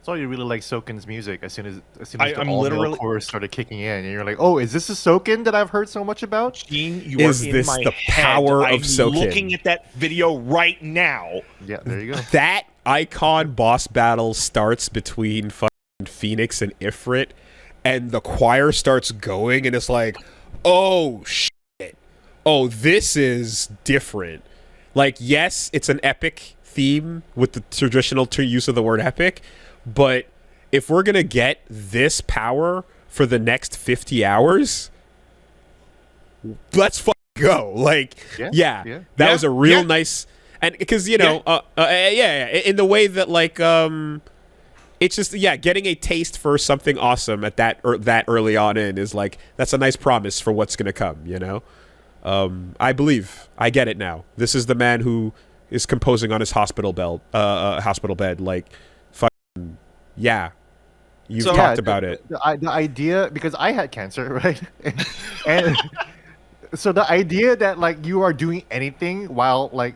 So you really like Soken's music as soon as the I'm all-male literally, chorus started kicking in, and you're like, oh, is this the Soken that I've heard so much about? Gene, you are Is in this my the head. power of I'm looking Soken? at that video right now. Yeah, there you go. That icon boss battle starts between fucking Phoenix and Ifrit, and the choir starts going, and it's like, oh shit, oh, this is different. Like, yes, it's an epic theme with the traditional use of the word epic, but if we're gonna get this power for the next 50 hours, let's fucking go. Like, Yeah, yeah, yeah. that Yeah, was a real yeah. nice, and because yeah, in the way that like it's just, yeah, getting a taste for something awesome at that early on in is like, that's a nice promise for what's gonna come. I believe I get it now. This is the man who is composing on his hospital bed. Like, fucking yeah, you've So- talked Yeah, about it. the idea, because I had cancer, right? And so the idea that like you are doing anything while like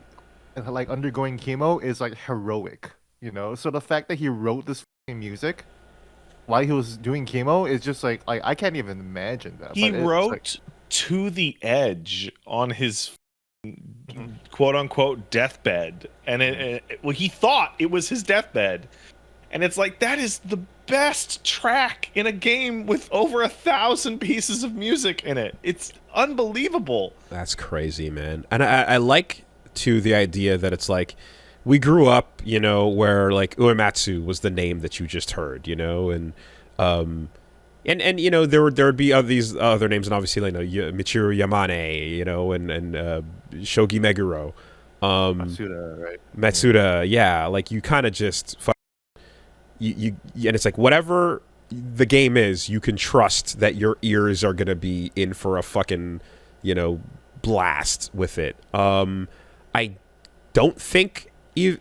undergoing chemo is like heroic, you know? So the fact that he wrote this fucking music while he was doing chemo is just like I can't even imagine that. He But it's wrote like, To the Edge on his quote unquote deathbed. And well, he thought it was his deathbed. And it's like, that is the best track in a game with over 1,000 pieces of music in it. It's unbelievable. That's crazy, man. And I like, too, the idea that it's like, we grew up, where like Uematsu was the name that you just heard, and there would be these other names, and obviously like Michiru Yamane, and Shogi Meguro, Matsuda, right? Matsuda, yeah, like you kind of just you, and it's like whatever the game is, you can trust that your ears are gonna be in for a fucking blast with it. I don't think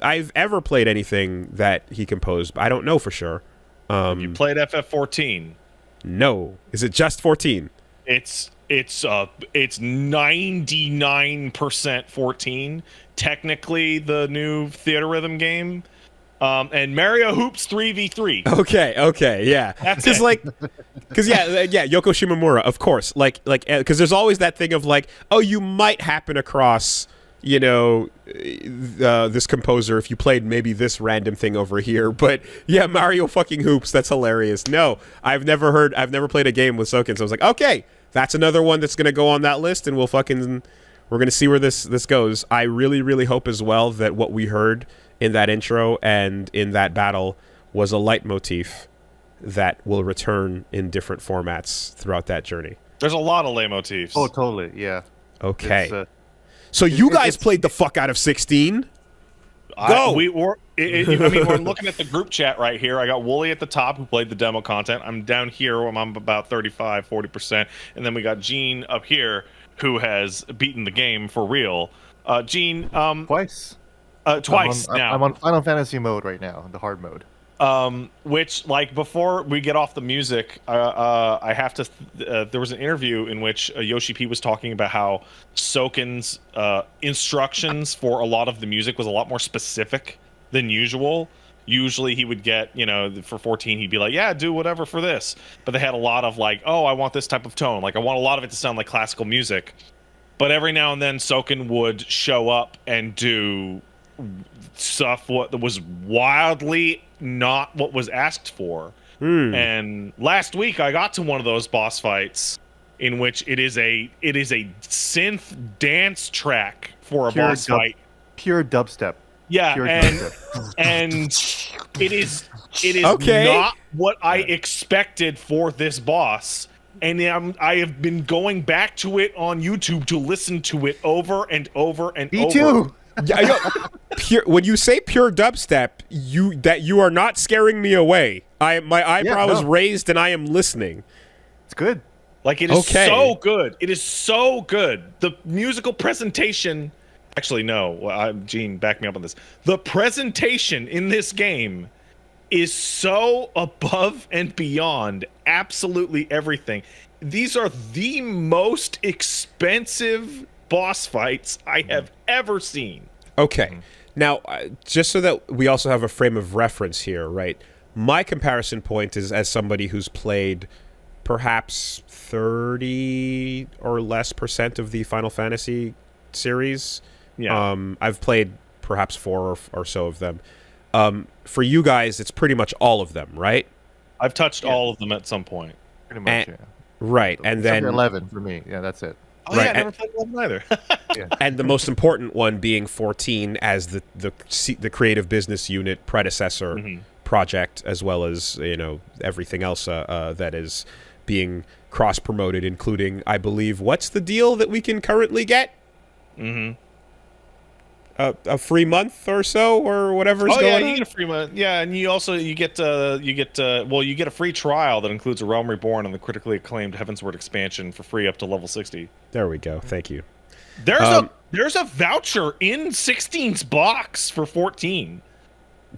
I've ever played anything that he composed, but I don't know for sure. You played FF14. No, is it just 14? It's 99% 14. Technically, the new Theater Rhythm game, and Mario Hoops 3v3. Okay, yeah. That's Because it. yeah, Yoko Shimomura, of course. Like, because there's always that thing of like, oh, you might happen across, this composer if you played maybe this random thing over here. But yeah, Mario fucking Hoops, that's hilarious. No, I've never played a game with Soken, so I was like, okay, that's another one that's gonna go on that list, and we're gonna see where this goes. I really, really hope as well that what we heard in that intro and in that battle was a leitmotif that will return in different formats throughout that journey. There's a lot of leitmotifs. Oh, totally. Yeah. Okay. It's, So you guys it's- played the fuck out of 16? Go! We're looking at the group chat right here. I got Woolie at the top, who played the demo content. I'm down here, where I'm about 35, 40%. And then we got Gene up here, who has beaten the game for real. Gene, twice. twice now. I'm on Final Fantasy mode right now, the hard mode. Which, like, before we get off the music, I have to. There was an interview in which Yoshi P was talking about how Soken's instructions for a lot of the music was a lot more specific than usual. Usually, he would get, for 14, he'd be like, "Yeah, do whatever for this." But they had a lot of like, "Oh, I want this type of tone. Like, I want a lot of it to sound like classical music." But every now and then, Soken would show up and do stuff what was wildly not what was asked for. And last week I got to one of those boss fights in which it is a synth dance track for a boss fight. Pure dubstep. Yeah, Pure and dubstep. and it is Okay. not what I expected for this boss. And I have been going back to it on YouTube to listen to it over and over and Me over. too. When you say pure dubstep, you are not scaring me away. My eyebrow is no. raised and I am listening. It's good. Like, it is Okay. so good. It is so good. The musical presentation. Actually, no. Gene, back me up on this. The presentation in this game is so above and beyond absolutely everything. These are the most expensive boss fights I have ever seen. Okay. Now, just so that we also have a frame of reference here, right? my comparison point is as somebody who's played perhaps 30 or less % of the Final Fantasy series. Yeah. I've played perhaps 4 or so of them. For you guys, it's pretty much all of them, right? I've touched all of them at some point. Pretty much, yeah. Right, and Except then for 11 for me. Yeah, that's it. Oh Right, yeah, I never played 11 either. Yeah. and the most important one being 14 as the creative business unit predecessor project, as well as everything else that is being cross promoted, including, I believe, what's the deal that we can currently get? A free month or so, or whatever's going on. Oh yeah, you get a free month. Yeah, and you get a free trial that includes a Realm Reborn and the critically acclaimed Heavensward expansion for free up to level 60. There we go. Thank you. There's a voucher in 16's box for 14.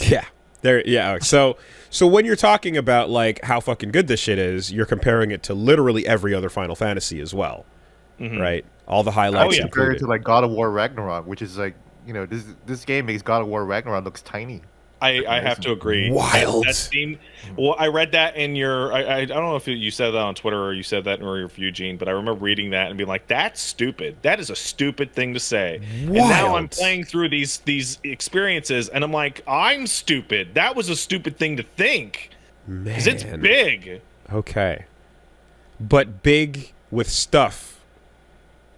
Yeah. Yeah. So when you're talking about like how fucking good this shit is, you're comparing it to literally every other Final Fantasy as well, right? All the highlights Compared included. to like God of War Ragnarok, which is like, this game makes God of War Ragnarok looks tiny. I have to agree. Wild. That scene, well, I read that in your. I don't know if you said that on Twitter or you said that in your review, Gene, but I remember reading that and being like, "That's stupid. That is a stupid thing to say." Wild. And now I'm playing through these experiences, and I'm like, "I'm stupid. That was a stupid thing to think." Because it's big. Okay. But big with stuff,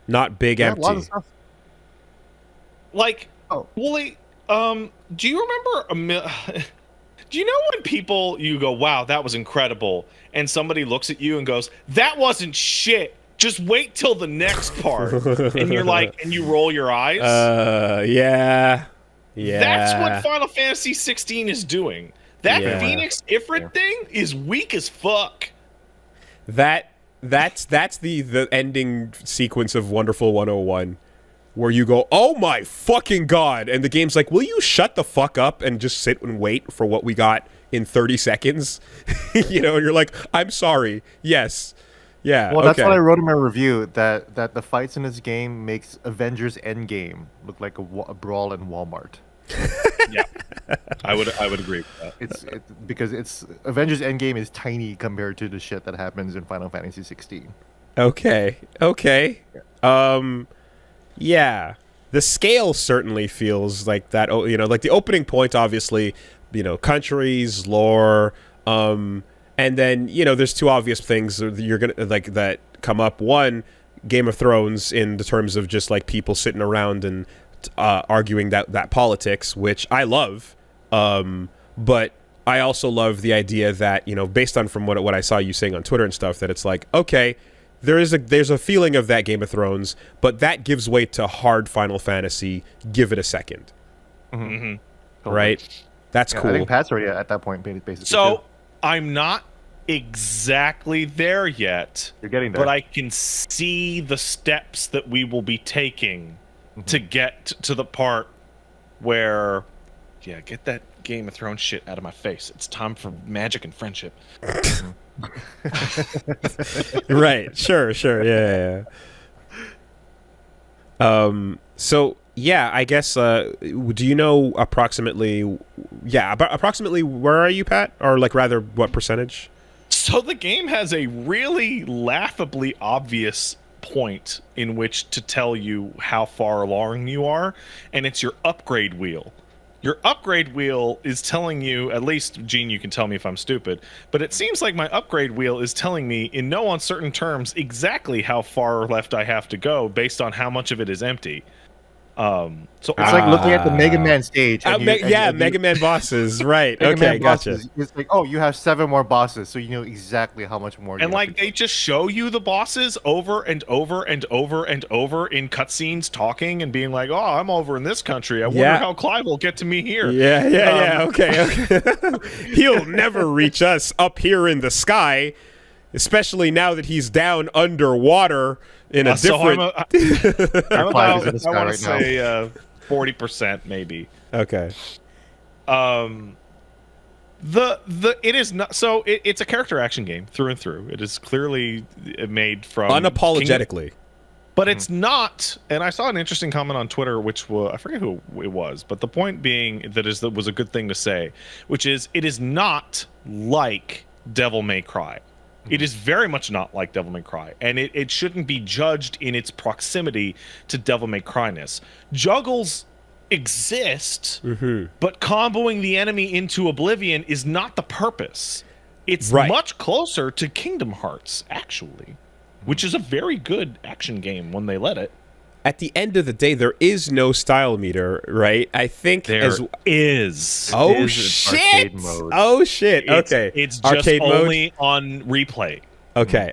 not big empty. A lot of stuff. Like, Woolie, do you remember do you know when you go, wow, that was incredible, and somebody looks at you and goes, that wasn't shit, just wait till the next part, and you're like, and you roll your eyes? Yeah. That's what Final Fantasy 16 is doing. That Phoenix Ifrit thing is weak as fuck. That's the ending sequence of Wonderful 101. Where you go, oh my fucking god, and the game's like, will you shut the fuck up and just sit and wait for what we got in 30 seconds? And you're like, I'm sorry. Yes. Yeah. Well, that's what I wrote in my review, that the fights in this game makes Avengers Endgame look like a brawl in Walmart. Yeah, I would agree with that. Because Avengers Endgame is tiny compared to the shit that happens in Final Fantasy 16. Okay. Yeah, the scale certainly feels like that. Like the opening point, obviously, countries, lore, and then there's two obvious things you're gonna like that come up. One, Game of Thrones, in the terms of just like people sitting around and arguing that politics, which I love, but I also love the idea that based on from what I saw you saying on Twitter and stuff, that it's like, okay, there's a feeling of that Game of Thrones, but that gives way to hard Final Fantasy. Give it a second, right? That's cool. I think Pat's already at that point, basically. So I'm not exactly there yet. You're getting there, but I can see the steps that we will be taking to get to the part where, get that Game of Thrones shit out of my face. It's time for magic and friendship. Right. Sure. Yeah. So yeah, I guess. Do you know approximately? Yeah, approximately where are you, Pat? Or like rather, what percentage? So the game has a really laughably obvious point in which to tell you how far along you are, and it's your upgrade wheel. Your upgrade wheel is telling you, at least, Gene, you can tell me if I'm stupid, but it seems like my upgrade wheel is telling me in no uncertain terms exactly how far left I have to go based on how much of it is empty. So it's like looking at the Mega Man stage. Mega Man bosses, right? Mega Okay, Man gotcha. Bosses, it's like, oh, you have 7 more bosses, so you know exactly how much more. And like they just show you the bosses over and over and over and over in cutscenes, talking and being like, "Oh, I'm over in this country. I wonder how Clive will get to me here." Yeah. Okay. He'll never reach us up here in the sky, especially now that he's down underwater. In a different. I'm about, I want to say 40% maybe. Okay. It is not so. It's a character action game through and through. It is clearly made from unapologetically. But it's not, and I saw an interesting comment on Twitter, which I forget who it was, but the point being that was a good thing to say, which is it is not like Devil May Cry. It is very much not like Devil May Cry, and it shouldn't be judged in its proximity to Devil May Cry-ness. Juggles exist, but comboing the enemy into oblivion is not the purpose. It's much closer to Kingdom Hearts, actually, which is a very good action game when they let it. At the end of the day, there is no style meter, right? I think there is. Oh shit! Oh shit! Okay, it's just arcade only mode? on replay. Okay.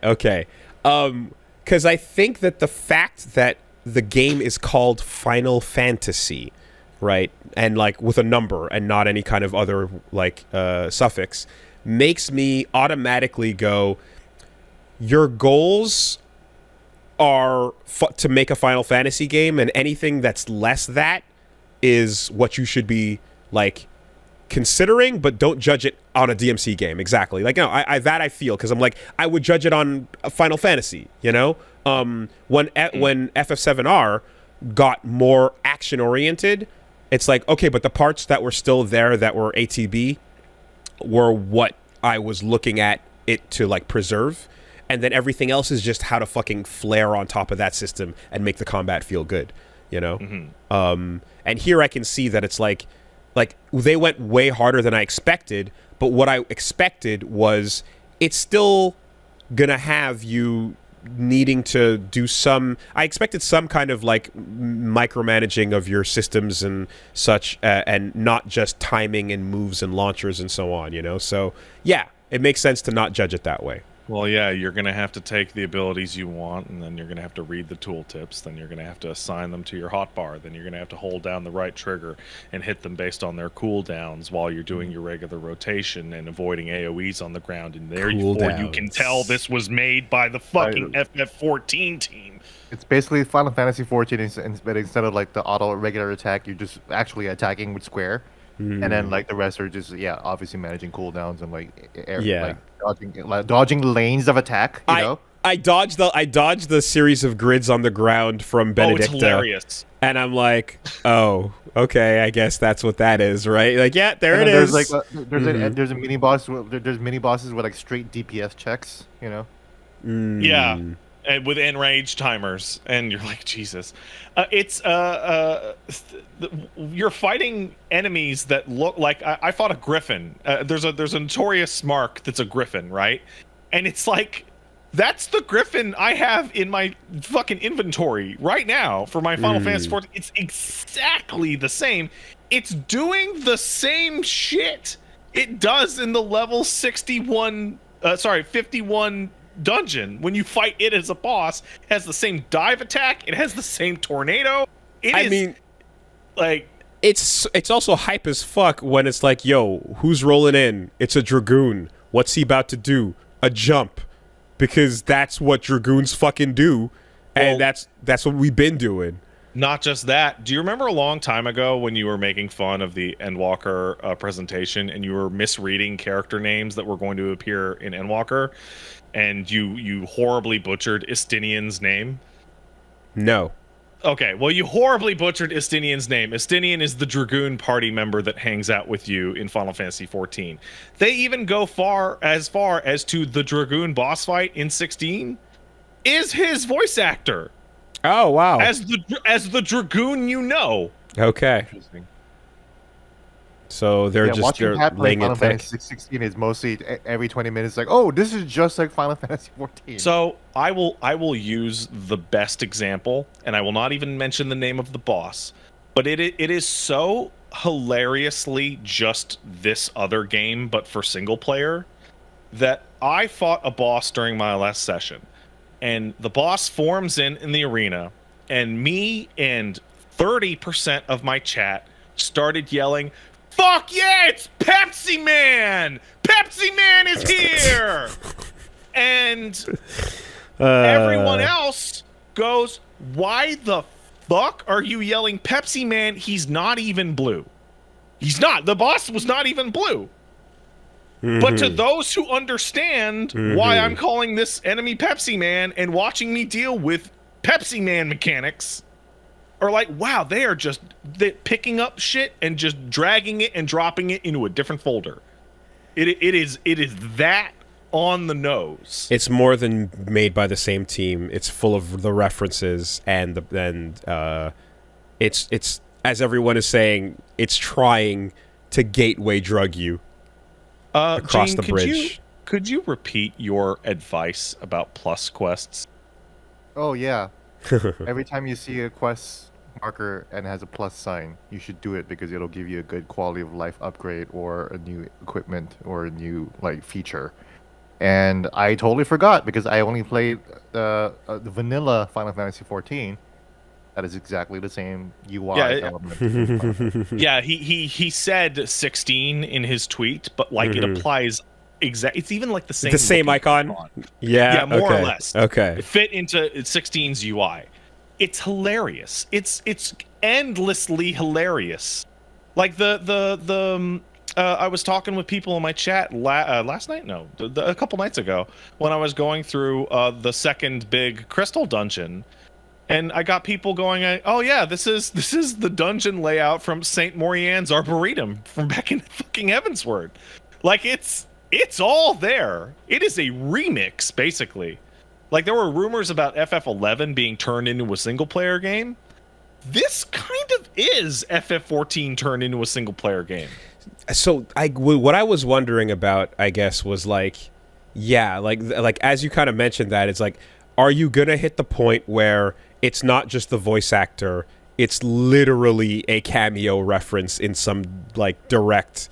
Because I think that the fact that the game is called Final Fantasy, right, and like with a number and not any kind of other like suffix, makes me automatically go, your goals are to make a Final Fantasy game, and anything that's less that is what you should be like considering, but don't judge it on a DMC game. Exactly. Like, no, I feel, because I'm like, I would judge it on a Final Fantasy, you know? When FF7R got more action oriented, it's like, okay, but the parts that were still there that were ATB were what I was looking at it to like preserve. And then everything else is just how to fucking flare on top of that system and make the combat feel good, you know? And here I can see that it's like they went way harder than I expected, but what I expected was it's still gonna have you needing to do some... I expected some kind of like micromanaging of your systems and such, and not just timing and moves and launchers and so on, you know? So, yeah, it makes sense to not judge it that way. Well, yeah, you're going to have to take the abilities you want, and then you're going to have to read the tooltips, then you're going to have to assign them to your hotbar, then you're going to have to hold down the right trigger and hit them based on their cooldowns while you're doing your regular rotation and avoiding AoEs on the ground, and therefore you can tell this was made by the fucking FF14 team. It's basically Final Fantasy 14, but instead of like the auto regular attack, you're just actually attacking with square. And then like the rest are just obviously managing cooldowns and like dodging lanes of attack. You know, I dodged the series of grids on the ground from Benedicta. Oh, it's hilarious. And I'm like, oh, okay, I guess that's what that is, right? Like, yeah, there it is. There's like there's a mini boss. There's mini bosses with like straight DPS checks. You know. Yeah. And with enrage timers, and you're like, Jesus, you're fighting enemies that look like I fought a griffin. There's a notorious mark that's a griffin, right? And it's like, that's the griffin I have in my fucking inventory right now for my Final Fantasy 14. It's exactly the same. It's doing the same shit it does in the level 51 dungeon. When you fight it as a boss, it has the same dive attack, it has the same tornado. I mean, like, it's also hype as fuck when it's like, yo, who's rolling in? It's a Dragoon. What's he about to do? A jump. Because that's what Dragoons fucking do, and that's what we've been doing. Not just that. Do you remember a long time ago when you were making fun of the Endwalker presentation and you were misreading character names that were going to appear in Endwalker? And you horribly butchered Estinian's name? No. Okay, well, you horribly butchered Estinian's name. Estinian is the Dragoon party member that hangs out with you in Final Fantasy XIV. They even go far as to the Dragoon boss fight in 16 is his voice actor. Oh, wow. As the Dragoon you know. Okay. Interesting. So they're laying Final it thick. Fantasy 16 is mostly every 20 minutes like, oh, this is just like Final Fantasy 14. So I will use the best example, and I will not even mention the name of the boss, but it is so hilariously just this other game, but for single player, that I fought a boss during my last session, and the boss forms in the arena, and me and 30% of my chat started yelling, "Fuck yeah, it's Pepsi Man! Pepsi Man is here!" And everyone else goes, "Why the fuck are you yelling Pepsi Man? He's not even blue. He's not. The boss was not even blue." But to those who understand why I'm calling this enemy Pepsi Man and watching me deal with Pepsi Man mechanics are like, wow, they are just picking up shit and just dragging it and dropping it into a different folder. It is that on the nose. It's more than made by the same team. It's full of the references and it's as everyone is saying, it's trying to gateway drug you across Gene, the bridge. Could you repeat your advice about plus quests? Oh yeah. Every time you see a quest marker and has a plus sign, you should do it because it'll give you a good quality of life upgrade or a new equipment or a new like feature. And I totally forgot because I only played the vanilla Final Fantasy 14. That is exactly the same UI element. Yeah, he said 16 in his tweet, but like it applies it's even like the same icon. Yeah, more okay. or less. Okay. It fit into 16's UI. It's hilarious. It's endlessly hilarious. Like I was talking with people in my chat last night. No, a couple nights ago when I was going through the second big crystal dungeon, and I got people going, "Oh yeah, this is the dungeon layout from Saint Morian's Arboretum from back in fucking Heavensward." Like it's all there. It is a remix, basically. Like there were rumors about FF11 being turned into a single player game. This kind of is FF14 turned into a single player game. So what I was wondering about, I guess, was like, yeah, like as you kind of mentioned that, it's like, are you gonna hit the point where it's not just the voice actor, it's literally a cameo reference in some like direct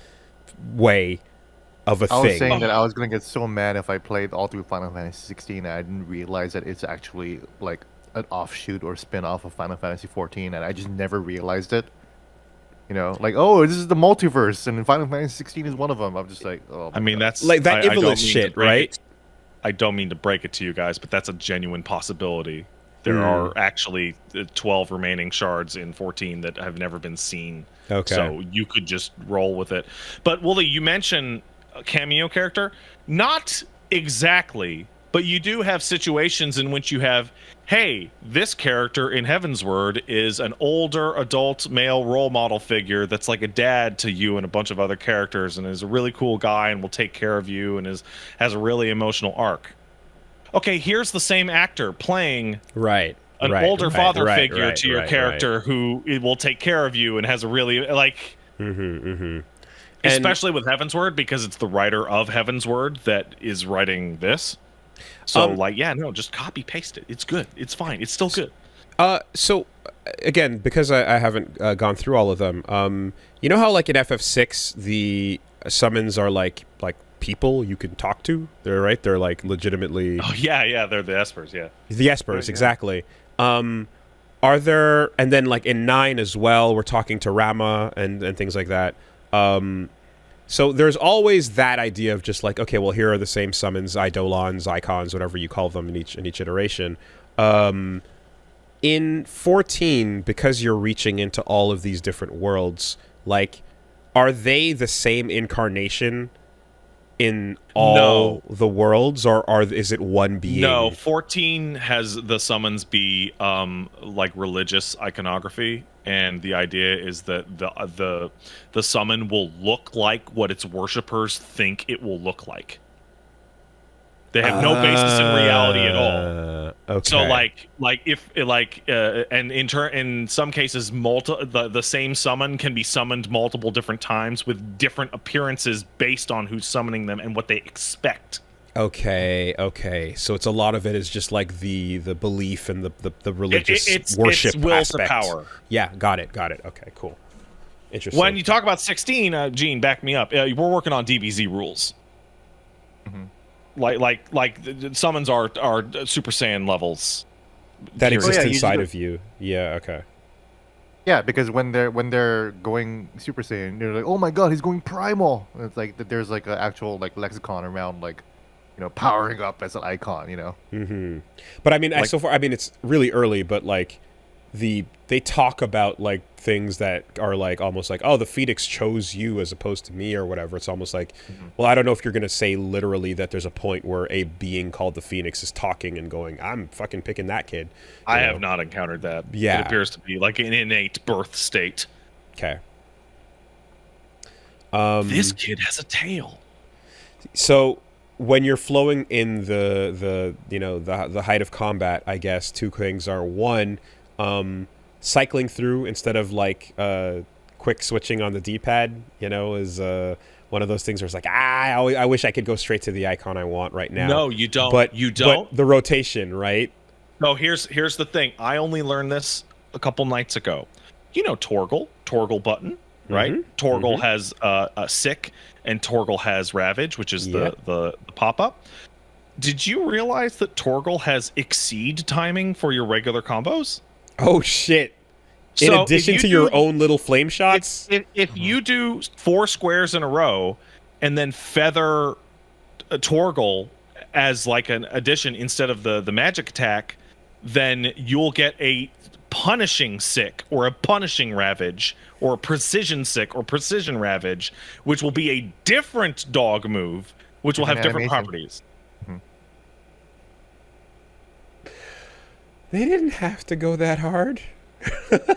way of a I thing? was saying that I was gonna get so mad if I played all through Final Fantasy 16 and I didn't realize that it's actually like an offshoot or spin-off of Final Fantasy 14, and I just never realized it. You know, like, oh, this is the multiverse, and Final Fantasy 16 is one of them. I'm just like, oh. I mean, that's like that I don't Ivalice mean shit, to break right? it. I don't mean to break it to you guys, but that's a genuine possibility. There are actually 12 remaining shards in 14 that have never been seen. Okay. So you could just roll with it. But Woolie, you mentioned a cameo character. Not exactly, but you do have situations in which you have, hey, this character in Heavensward is an older adult male role model figure that's like a dad to you and a bunch of other characters and is a really cool guy and will take care of you and has a really emotional arc. Okay, here's the same actor playing an older father figure to your character who will take care of you and has a really like especially with Heavensward, because it's the writer of Heavensward that is writing this. So just copy paste it. It's good. It's fine. It's still good. So again, because I haven't gone through all of them, you know how like in FF6 the summons are like people you can talk to? They're like legitimately. Oh yeah, they're the Espers. Yeah, the Espers, exactly. Are there, and then like in 9 as well, we're talking to Rama and things like that. So there's always that idea of just like, okay, well, here are the same summons, eidolons, icons, whatever you call them in each iteration. In 14, because you're reaching into all of these different worlds, like, are they the same incarnation in all the worlds, or is it one being? No, 14 has the summons be like religious iconography, and the idea is that the summon will look like what its worshippers think it will look like. They have no basis in reality at all. Okay. So and in some cases, the same summon can be summoned multiple different times with different appearances based on who's summoning them and what they expect. Okay. So it's a lot of it is just like the belief and the religious worship it's will aspect. To power. Yeah, got it. Okay, cool. Interesting. When you talk about 16, Gene, back me up. We're working on DBZ rules. Mm-hmm. Like the summons are Super Saiyan levels that exist you inside of you. Yeah. Okay. Yeah, because when they're going Super Saiyan, they're like, oh my god, he's going primal. And it's like there's like an actual like lexicon around like, you know, powering up as an icon. You know. Mm-hmm. But I mean, so far, I mean, it's really early, but like, they talk about like things that are like almost like, oh, the Phoenix chose you as opposed to me or whatever. It's almost like, well, I don't know if you're gonna say literally that there's a point where a being called the Phoenix is talking and going, I'm fucking picking that kid. I have not encountered that. Yeah. It appears to be like an innate birth state. Okay. This kid has a tail. So when you're flowing in the height of combat, I guess two things are: one, cycling through instead of like quick switching on the D-pad, is one of those things where it's like, I wish I could go straight to the icon I want right now. No, you don't. But you don't. But the rotation, right? No, here's the thing. I only learned this a couple nights ago. Torgle button, right? Torgle has a sick, and Torgle has Ravage, which is the pop-up. Did you realize that Torgle has exceed timing for your regular combos? Oh shit. In addition to your own little flame shots? If you do 4 squares in a row and then feather a Torgle as like an addition instead of the magic attack, then you'll get a punishing sick or a punishing ravage or a precision sick or precision ravage, which will be a different dog move, which will have different properties. They didn't have to go that hard.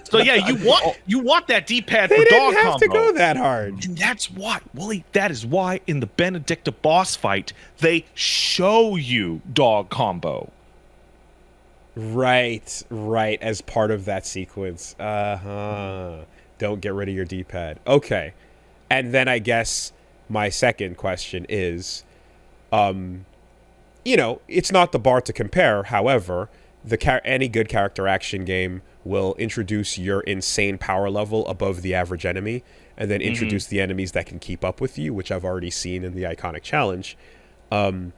So yeah, you want that D-pad for dog combo. They didn't have to go that hard. And that's why, Woolie, that is why in the Benedicta boss fight, they show you dog combo. Right, as part of that sequence. Don't get rid of your D-pad. Okay. And then I guess my second question is, it's not the bar to compare. However, any good character action game will introduce your insane power level above the average enemy, and then introduce the enemies that can keep up with you, which I've already seen in the Iconic Challenge. And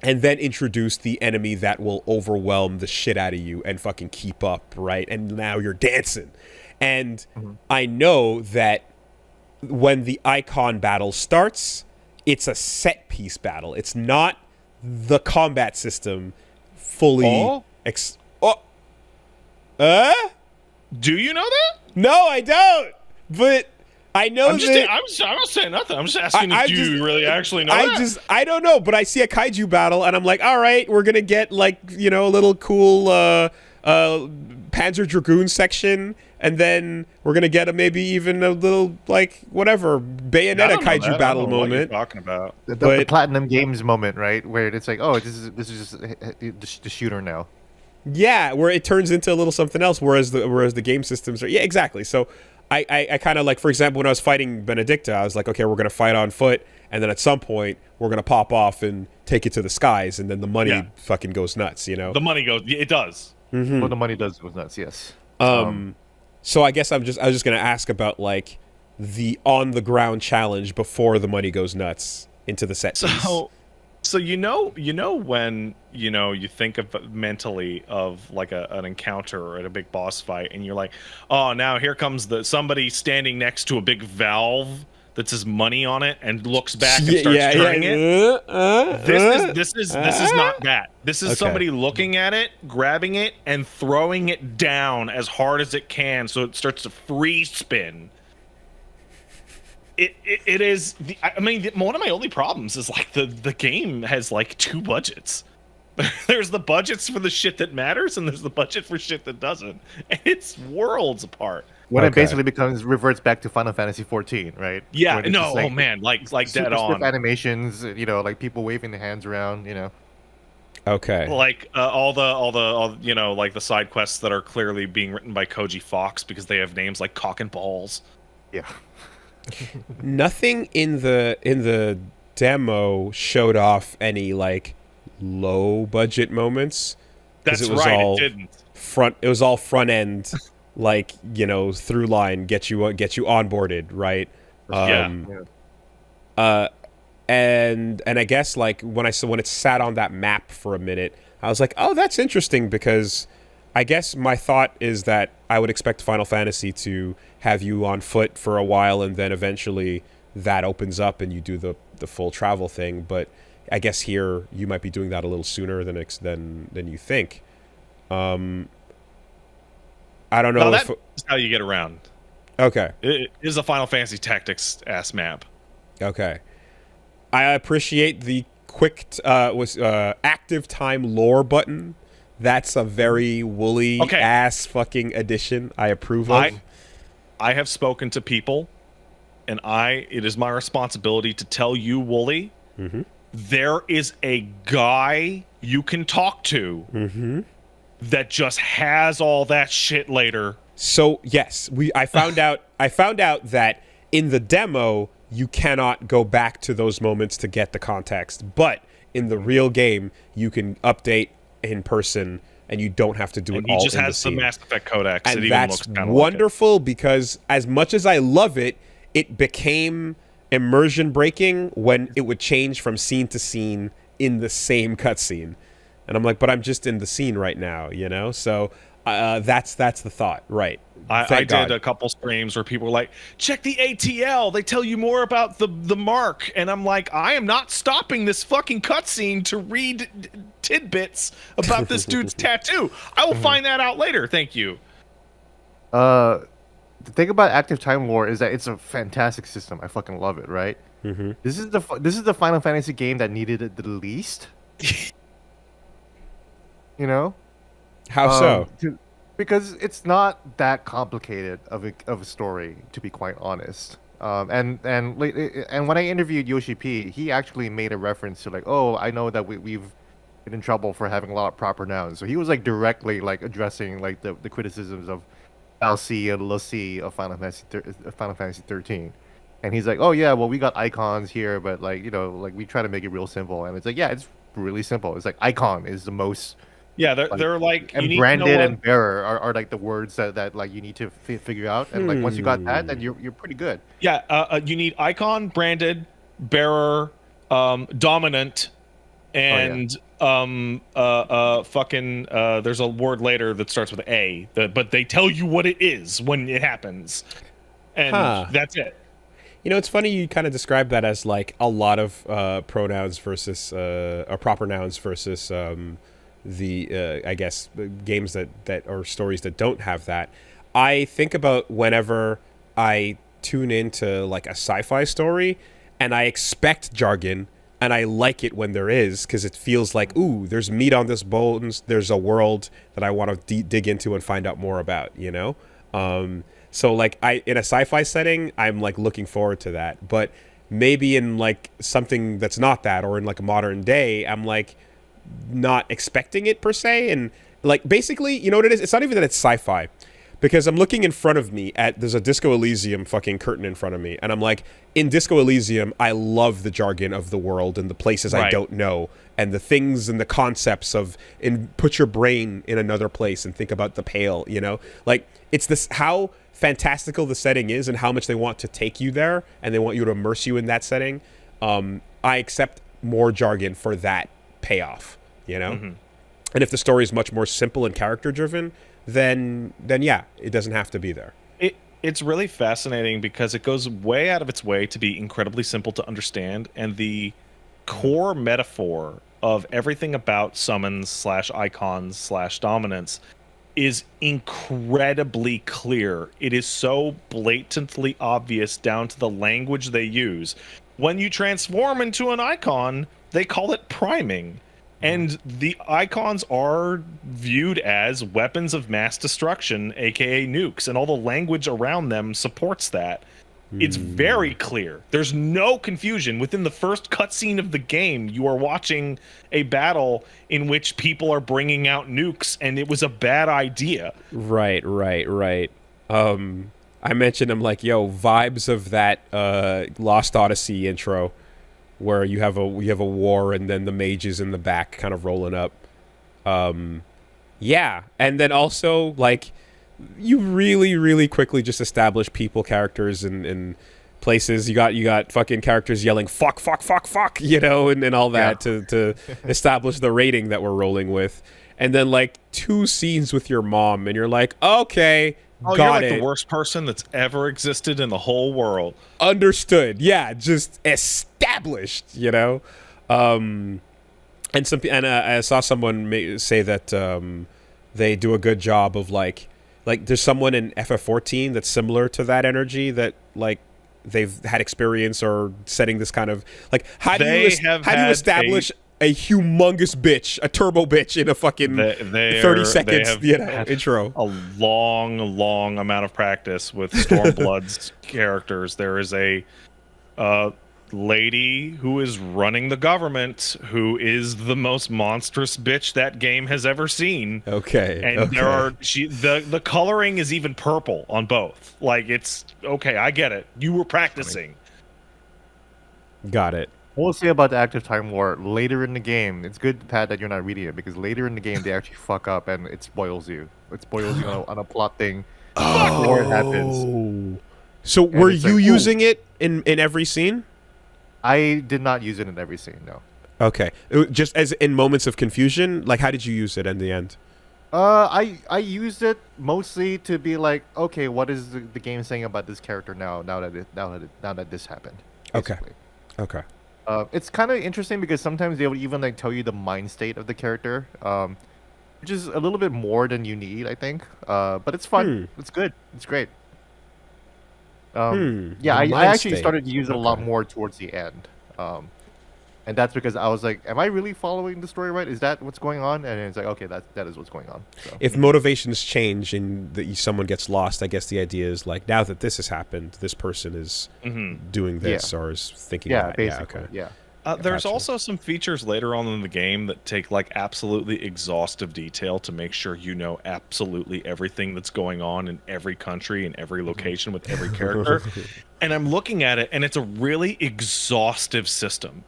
then introduce the enemy that will overwhelm the shit out of you and fucking keep up, right? And now you're dancing. And I know that when the icon battle starts, it's a set piece battle. It's not the combat system fully... Do you know that? No, I don't. But I know I'm not saying nothing. I'm just asking if you really actually know that. I don't know, but I see a kaiju battle and I'm like, all right, we're gonna get like, a little cool Panzer Dragoon section, and then we're gonna get maybe even a little like whatever Bayonetta kaiju battle moment. What you're talking about the Platinum Games moment, right? Where it's like, oh, this is just the shooter now. Yeah, where it turns into a little something else, whereas the game systems are... Yeah, exactly. So I kind of like, for example, when I was fighting Benedicta, I was like, okay, we're going to fight on foot, and then at some point, we're going to pop off and take it to the skies, and then the money fucking goes nuts, The money goes... It does. Well, the money does go nuts, yes. So I guess I was just going to ask about, like, the on-the-ground challenge before the money goes nuts into the set piece. So when you think of mentally of like an encounter or at a big boss fight, and you're like, oh, now here comes somebody standing next to a big valve that says money on it and looks back and starts turning it. This is not that. This is somebody looking at it, grabbing it, and throwing it down as hard as it can, so it starts to free spin. It is. One of my only problems is like the game has like 2 budgets. There's the budgets for the shit that matters, and there's the budget for shit that doesn't. And it's worlds apart. When it basically reverts back to Final Fantasy 14, right? Yeah. No. Like, oh man. Like dead on animations. Like people waving their hands around. Okay. Like all like the side quests that are clearly being written by Koji Fox because they have names like Cock and Balls. Yeah. Nothing in the demo showed off any like low budget moments. That's it was right. All it didn't. It was all front end, like through line, get you onboarded, right? And I guess like when it sat on that map for a minute, I was like, oh, that's interesting, because I guess my thought is that I would expect Final Fantasy to have you on foot for a while, and then eventually that opens up and you do the full travel thing. But I guess here you might be doing that a little sooner than you think. I I don't Now know if that's how you get around. okay. It is a Final Fantasy Tactics ass map. Okay. I appreciate the quick active time lore button. That's a very woolly Okay. ass fucking addition. I approve of. I have spoken to people, and it is my responsibility to tell you, Wooly, there is a guy you can talk to that just has all that shit later. So yes, I found out that in the demo you cannot go back to those moments to get the context, but in the real game you can update in person and you don't have to do it all in the scene. He just has the Mass Effect codex. And it even that's looks wonderful because as much as I love it, it became immersion breaking when it would change from scene to scene in the same cutscene. And I'm like, but I'm just in the scene right now, you know? So that's the thought, right? I did a couple streams where people were like, check the ATL. They tell you more about the mark. And I'm like, I am not stopping this fucking cutscene to read tidbits about this dude's tattoo. I will find that out later. Thank you. The thing about active time lore is that it's a fantastic system. I fucking love it, right? This is the Final Fantasy game that needed it the least. You know? How so? Because it's not that complicated of a story, to be quite honest. And when I interviewed Yoshi P, he actually made a reference to like, oh, I know that we've been in trouble for having a lot of proper nouns. So he was like directly like addressing like the criticisms of LC and LC of Final Fantasy 13. And he's like, oh yeah, well we got icons here, but like, you know, like we try to make it real simple. And it's like, yeah, it's really simple. It's like icon is the most. Yeah, they're like, and you branded need to know and bearer are like the words that like you need to figure out, and like once you got that, then you're pretty good. Yeah, you need icon, branded, bearer, dominant, and fucking there's a word later that starts with A, but they tell you what it is when it happens, and that's it. You know, it's funny you kind of describe that as like a lot of pronouns versus or proper nouns versus I guess games that or stories that don't have that. I think about whenever I tune into like a sci-fi story and I expect jargon and I like it when there is because it feels like, ooh, there's meat on this bones, there's a world that I want to dig into and find out more about, you know? So like in a sci-fi setting, I'm like looking forward to that, but maybe in like something that's not that or in like a modern day, I'm like not expecting it per se. And like basically, you know what it is? It's not even that it's sci-fi, because I'm looking in front of me at there's a Disco Elysium fucking curtain in front of me, and I'm like, in Disco Elysium I love the jargon of the world and the places I don't know and the things and the concepts of put your brain in another place and think about the pale, you know, like it's this how fantastical the setting is and how much they want to take you there and they want you to immerse you in that setting. I accept more jargon for that payoff, you know. And if the story is much more simple and character driven, then yeah, it doesn't have to be there. It's really fascinating because it goes way out of its way to be incredibly simple to understand, and the core metaphor of everything about summons / icons / dominance is incredibly clear. It is so blatantly obvious down to the language they use. When you transform into an icon, they call it priming. And the icons are viewed as weapons of mass destruction, aka nukes, and all the language around them supports that. It's very clear. There's no confusion. Within the first cutscene of the game, you are watching a battle in which people are bringing out nukes, and it was a bad idea. Right. I mentioned, I'm like, yo, vibes of that Lost Odyssey intro, where you have a war and then the mages in the back kind of rolling up. Yeah, and then also like you really, really quickly just establish people, characters, and places. You got fucking characters yelling fuck, you know, and all that to establish the rating that we're rolling with. And then like 2 scenes with your mom, and you're like, okay, you're like the worst person that's ever existed in the whole world. Understood. Yeah, just established, you know. And I saw someone say that they do a good job of like like there's someone in FF14 that's similar to that energy that like they've had experience or setting this kind of like how do you establish a humongous bitch, a turbo bitch in a fucking 30 seconds, intro. A long amount of practice with Stormblood's characters. There is a lady who is running the government who is the most monstrous bitch that game has ever seen. Okay. And there are the coloring is even purple on both. Like it's okay, I get it. You were practicing. Got it. We'll say about the active time war later in the game. It's good, Pat, that you're not reading it because later in the game they actually fuck up and it spoils you. It spoils you on a plot thing before it happens. So were you using it in every scene? I did not use it in every scene, no. Okay. Just as in moments of confusion, like how did you use it in the end? I used it mostly to be like, okay, what is the game saying about this character now that this happened? Basically. Okay. It's kind of interesting because sometimes they would even like tell you the mind state of the character, which is a little bit more than you need, I think. But it's fun. It's good. It's great. Yeah, I actually started to use it a lot more towards the end. And that's because I was like, am I really following the story right? Is that what's going on? And it's like, okay, that is what's going on. So. If motivations change and someone gets lost, I guess the idea is like, now that this has happened, this person is doing this or is thinking that. Basically, yeah. There's also some features later on in the game that take like absolutely exhaustive detail to make sure you know absolutely everything that's going on in every country and every location with every character. And I'm looking at it and it's a really exhaustive system.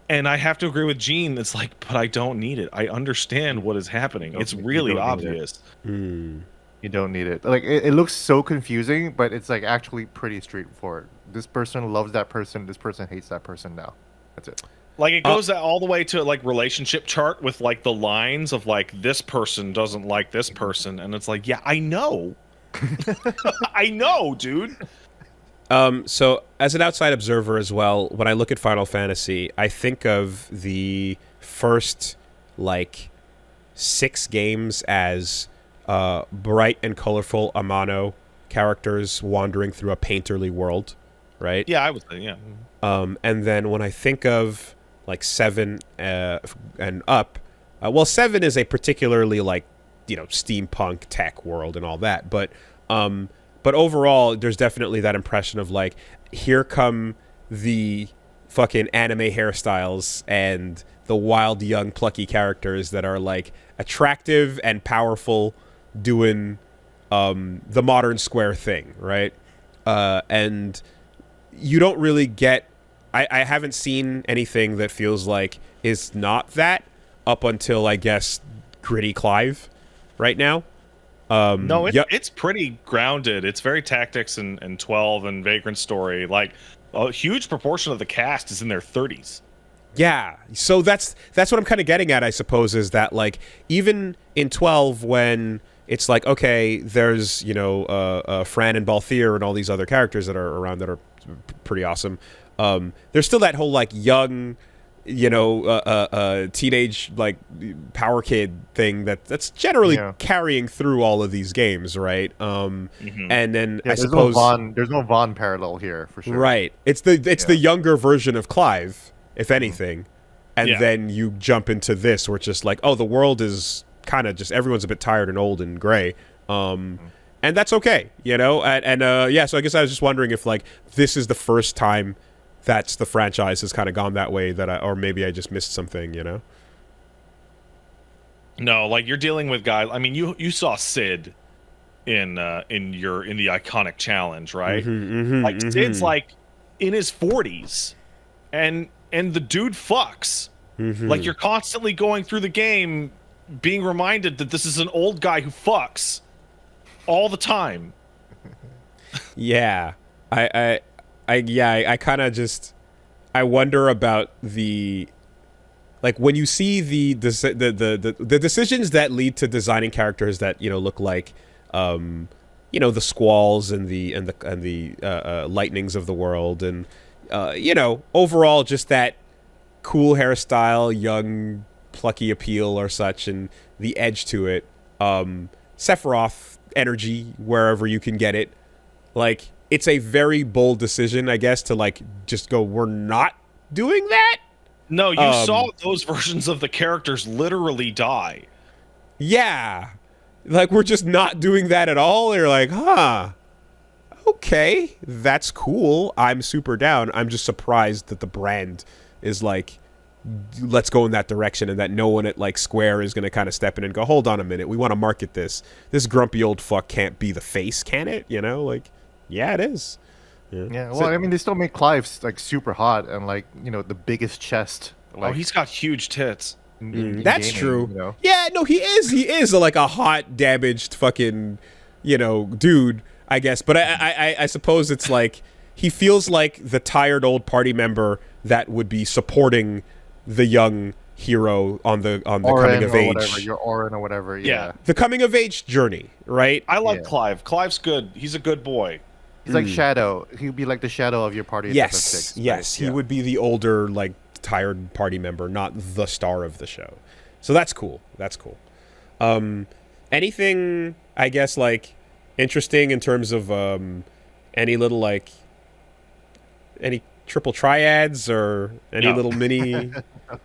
And I have to agree with Gene. It's like, but I don't need it. I understand what is happening. It's really obvious. You don't need it. Like it looks so confusing, but it's like actually pretty straightforward. This person loves that person. This person hates that person now. That's it. Like it goes all the way to like relationship chart with like the lines of like this person doesn't like this person, and it's like, yeah, I know, I know, dude. So as an outside observer as well, when I look at Final Fantasy, I think of the first like 6 games as bright and colorful Amano characters wandering through a painterly world, right? Yeah, I would say, yeah. And then when I think of like 7 and up, 7 is a particularly like, steampunk tech world and all that, but overall, there's definitely that impression of like, here come the fucking anime hairstyles and the wild, young, plucky characters that are like attractive and powerful, doing the modern Square thing, right? And you don't really get. I haven't seen anything that feels like is not that up until I guess Gritty Clive, right now. No, it's pretty grounded. It's very Tactics and 12 and Vagrant Story. Like a huge proportion of the cast is in their 30s. Yeah, so that's what I'm kind of getting at, I suppose, is that like even in 12 when it's like, okay, there's Fran and Balthier and all these other characters that are around that are pretty awesome. There's still that whole like young, teenage like power kid thing that's generally carrying through all of these games, right? And then I suppose there's no Vaughn parallel here for sure. Right. It's the younger version of Clive, if anything, and then you jump into this where it's just like, oh, the world is kind of just everyone's a bit tired and old and gray. And that's okay, So I guess I was just wondering if like this is the first time that's the franchise has kind of gone that way or maybe I just missed something, No, like you're dealing with guys. I mean, you saw Sid in the iconic challenge, right? Like Sid's like in his 40s, and the dude fucks. Like you're constantly going through the game, being reminded that this is an old guy who fucks all the time. Yeah, I kind of just I wonder about the like when you see the decisions that lead to designing characters that look like the squalls and the lightnings of the world and overall just that cool hairstyle, young plucky appeal or such and the edge to it. Sephiroth energy wherever you can get it. Like, it's a very bold decision, I guess, to like just go, we're not doing that. No, you saw those versions of the characters literally die. Yeah. Like, we're just not doing that at all. You're like, huh. Okay, that's cool. I'm super down. I'm just surprised that the brand is like, let's go in that direction, and that no one at like Square is going to kind of step in and go, hold on a minute, we want to market this. This grumpy old fuck can't be the face, can it? You know, like, yeah, it is. Yeah, well, I mean, they still make Clive like super hot and like the biggest chest. Like, He's got huge tits. That's gaming, true. Yeah, no, he is like a hot, damaged fucking, dude, I guess. But I suppose it's like he feels like the tired old party member that would be supporting the young hero on the coming of age, whatever, your Orin or whatever. Yeah, the coming of age journey, right? I like Clive. Clive's good. He's a good boy. He's like Shadow. He'd be like the Shadow of your party. Yes, FF6, yes, he would be the older, like, tired party member, not the star of the show. So that's cool. That's cool. Anything, I guess, like, interesting in terms of any little, like, any triple triads or any little mini?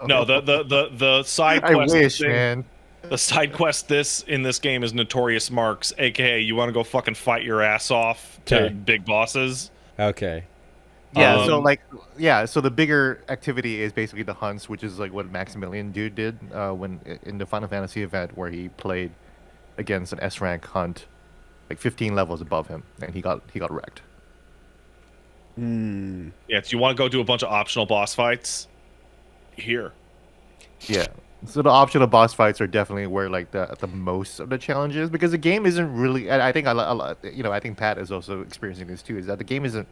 No, the side I quest. wish, man. The side quest in this game is Notorious Marks, aka you want to go fucking fight your ass off to big bosses. Okay. Yeah, so the bigger activity is basically the hunts, which is like what Maximilian Dude did when in the Final Fantasy event where he played against an S rank hunt, like 15 levels above him, and he got wrecked. Yeah, so you want to go do a bunch of optional boss fights here. Yeah. So the optional boss fights are definitely where like the most of the challenge is, because the game isn't really. And I think I think Pat is also experiencing this too. Is that the game isn't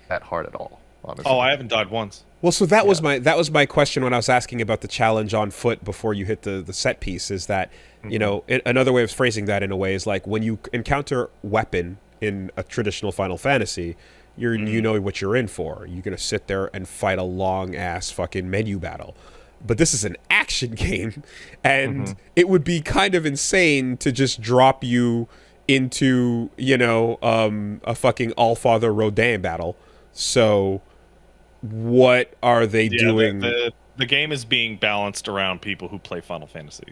that hard at all? Honestly. Oh, I haven't died once. Well, so that was my question when I was asking about the challenge on foot before you hit the set piece. Is that another way of phrasing that in a way is like when you encounter weapon in a traditional Final Fantasy, you know what you're in for. You're gonna sit there and fight a long ass fucking menu battle. But this is an action game, and it would be kind of insane to just drop you into, a fucking Allfather Rodin battle. So, what are they doing? The game is being balanced around people who play Final Fantasy.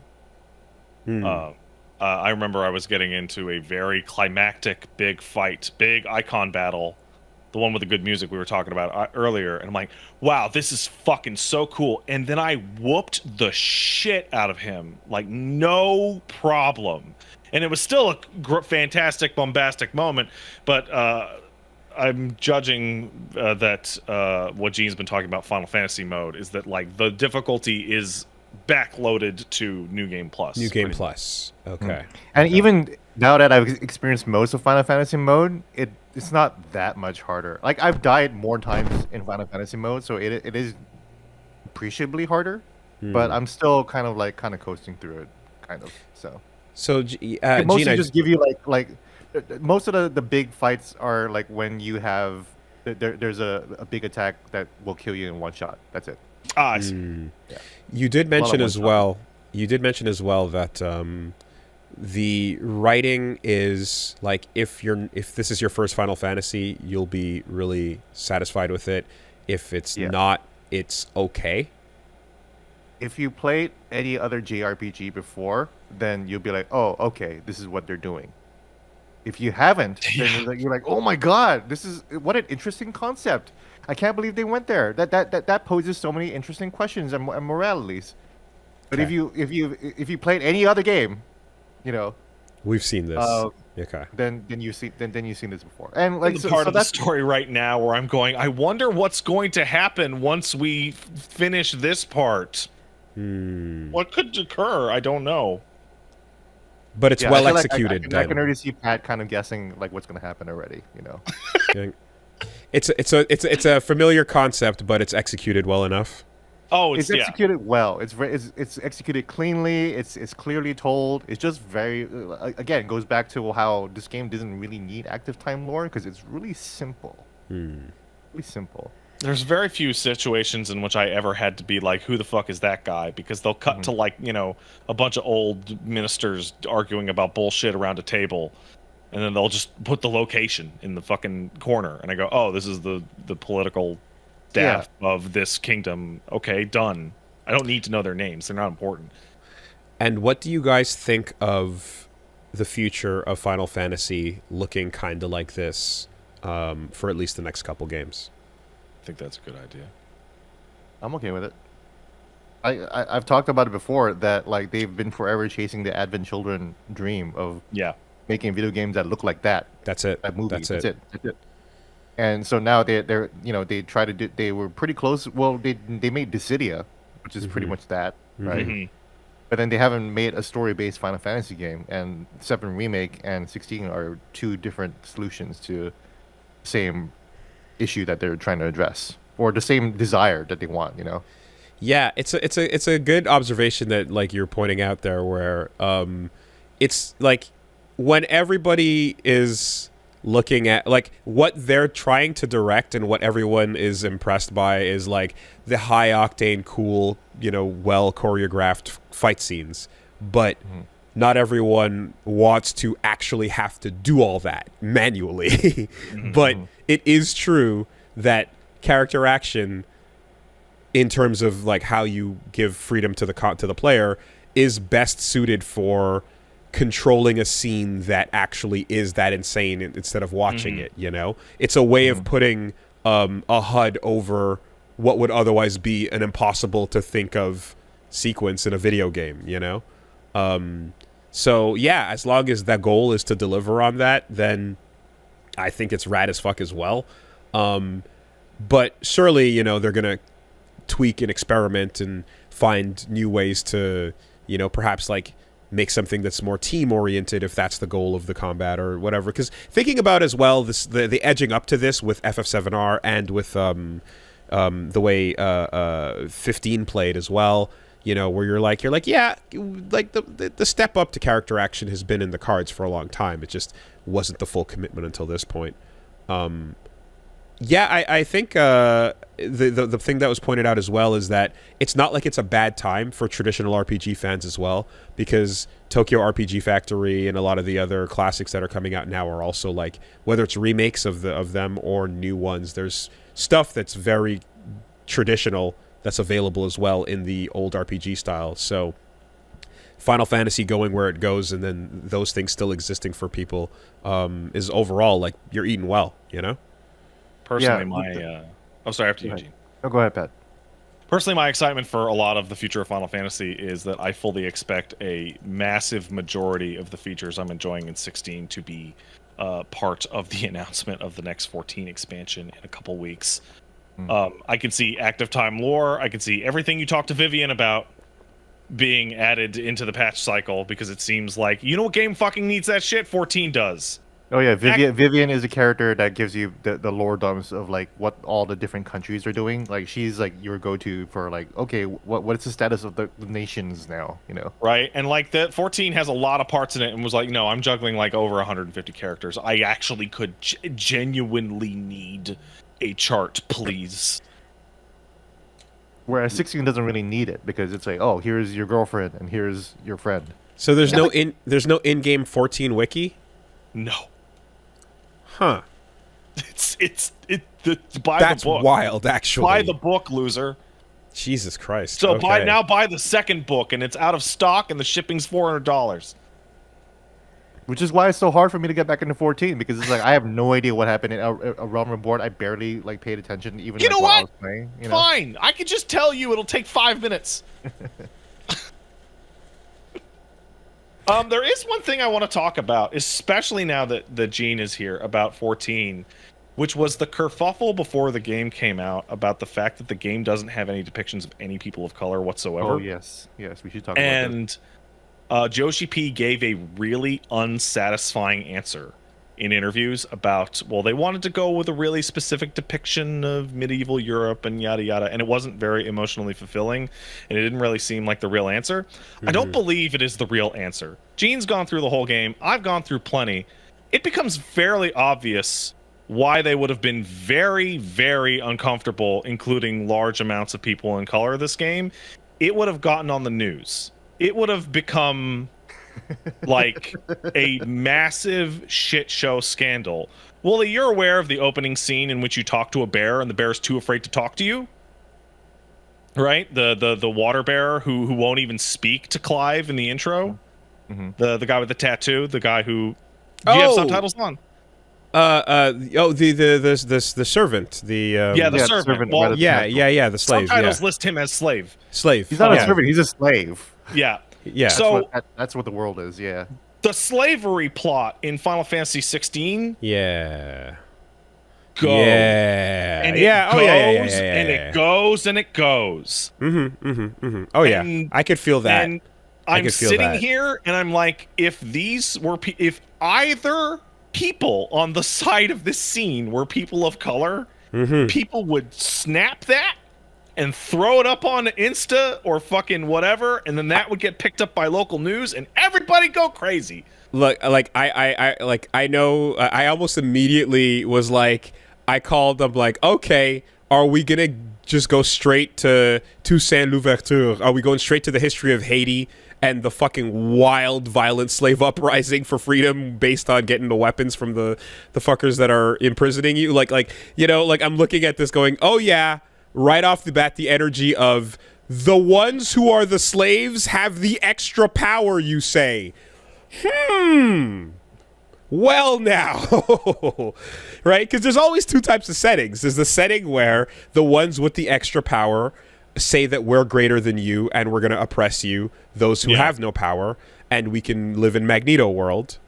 I remember I was getting into a very climactic big fight, big icon battle, the one with the good music we were talking about earlier, and I'm like, wow, this is fucking so cool. And then I whooped the shit out of him, like, no problem. And it was still a fantastic, bombastic moment, but I'm judging that what Gene's been talking about Final Fantasy mode is that, like, the difficulty is backloaded to New Game Plus. New Game Plus. Okay. And even now that I've experienced most of Final Fantasy mode, it's not that much harder. Like, I've died more times in Final Fantasy mode, so it is appreciably harder, but I'm still kind of coasting through it, kind of. So it mostly Gene, just give you like most of the big fights are like when you have there's a big attack that will kill you in one shot. That's it. I see. Yeah. You did mention as well. You did mention as well that the writing is like if this is your first Final Fantasy, you'll be really satisfied with it. If it's not, it's okay. If you played any other JRPG before, then you'll be like, oh, okay, this is what they're doing. If you haven't, then you're like, oh my god, what an interesting concept. I can't believe they went there. That poses so many interesting questions and moralities. But if you played any other game, we've seen this. Okay. Then you've seen this before. And like the part of the story right now where I'm going, I wonder what's going to happen once we finish this part. What could occur? I don't know. But it's well executed. I can already see Pat kind of guessing like what's going to happen already. It's a familiar concept, but it's executed well enough. Oh, it's executed well. It's executed cleanly. It's clearly told. It's just very again goes back to how this game doesn't really need active time lore because it's really simple. Really simple. There's very few situations in which I ever had to be like, who the fuck is that guy? Because they'll cut to like, a bunch of old ministers arguing about bullshit around a table, and then they'll just put the location in the fucking corner, and I go, oh, this is the political staff of this kingdom. Okay, done. I don't need to know their names. They're not important. And what do you guys think of the future of Final Fantasy looking kind of like this for at least the next couple games? I think that's a good idea. I'm okay with it. I've talked about it before that like they've been forever chasing the Advent Children dream of making video games that look like that. That's it. That movie. That's it. And so now they're they try to do. They were pretty close. Well, they made Dissidia, which is pretty much that, right? Mm-hmm. But then they haven't made a story-based Final Fantasy game, and 7 Remake and 16 are two different solutions to the same issue that they're trying to address, or the same desire that they want. Yeah, it's a good observation that like you're pointing out there, where it's like when everybody is looking at like what they're trying to direct and what everyone is impressed by is like the high octane, cool, well choreographed fight scenes, but not everyone wants to actually have to do all that manually. But it is true that character action, in terms of like how you give freedom to the player, is best suited for controlling a scene that actually is that insane instead of watching it. It's a way of putting a HUD over what would otherwise be an impossible to think of sequence in a video game. So yeah, as long as that goal is to deliver on that, then I think it's rad as fuck as well. But surely, they're gonna tweak and experiment and find new ways to, perhaps like make something that's more team oriented if that's the goal of the combat or whatever. Because thinking about as well the edging up to this with FF7R and with the way 15 played as well, where you're like yeah, like the step up to character action has been in the cards for a long time. It just wasn't the full commitment until this point. Yeah, I think the thing that was pointed out as well is that it's not like it's a bad time for traditional RPG fans as well, because Tokyo RPG Factory and a lot of the other classics that are coming out now are also like, whether it's remakes of them or new ones, there's stuff that's very traditional that's available as well in the old RPG style. So Final Fantasy going where it goes and then those things still existing for people is overall like you're eating well, Personally, sorry, after you, Eugene. Oh, go ahead, Pat. Personally, my excitement for a lot of the future of Final Fantasy is that I fully expect a massive majority of the features I'm enjoying in 16 to be part of the announcement of the next 14 expansion in a couple weeks. I can see active time lore. I can see everything you talked to Vivian about being added into the patch cycle, because it seems like, what game fucking needs that shit? 14 does. Oh yeah, Vivian is a character that gives you the lore dumps of like what all the different countries are doing. Like she's like your go-to for like, okay, what's the status of the nations now? Right, and like the 14 has a lot of parts in it, and was like, no, I'm juggling like over 150 characters. I actually could genuinely need a chart, please. Whereas 16 doesn't really need it, because it's like, oh, here's your girlfriend and here's your friend. So there's there's no in-game 14 wiki? No. Huh. It's buy That's the book. wild, actually. Buy the book, loser. Jesus Christ. So okay. buy the second book, and it's out of stock, and the shipping's $400. Which is why it's so hard for me to get back into 14, because it's like I have no idea what happened in a Realm Reborn. I barely like paid attention, even You like, know while I what? was playing. Fine, I can just tell you it'll take 5 minutes. There is one thing I want to talk about, especially now that Gene is here, about 14, which was the kerfuffle before the game came out about the fact that the game doesn't have any depictions of any people of color whatsoever. Oh yes, we should talk about that. And Joshi P gave a really unsatisfying answer in interviews about, well, they wanted to go with a really specific depiction of medieval Europe and yada yada, and it wasn't very emotionally fulfilling, and it didn't really seem like the real answer. I don't believe it is the real answer. Gene's gone through the whole game. I've gone through plenty. It becomes fairly obvious why they would have been very, very uncomfortable including large amounts of people in color this game, it would have gotten on the news. It would have become like a massive shit show scandal. Woolie, you're aware of the opening scene in which you talk to a bear and the bear's too afraid to talk to you? Right? The water bear who won't even speak to Clive in the intro? The guy with the tattoo, the guy who... Do you have subtitles on? The servant, the the servant. Well, the slave. Subtitles list him as slave. He's not a servant. He's a slave. Yeah. So that's what the world is. Yeah. The slavery plot in Final Fantasy 16. Yeah. Goes. Yeah. And it goes, and it goes, and it goes. Oh yeah. I could feel that. And I'm sitting here, and I'm like, if either people on the side of this scene were people of color, people would snap that and throw it up on Insta or fucking whatever, and then that would get picked up by local news, and everybody go crazy. Look, I know. I almost immediately was like, I called them like, okay, are we gonna just go straight to Toussaint Louverture? Are we going straight to the history of Haiti and the fucking wild, violent slave uprising for freedom based on getting the weapons from the fuckers that are imprisoning you? Like I'm looking at this going, oh yeah, right off the bat, the energy of the ones who are the slaves have the extra power, you say. Well now, right? Because there's always two types of settings. There's the setting where the ones with the extra power say that we're greater than you and we're going to oppress you, those who have no power, and we can live in Magneto world.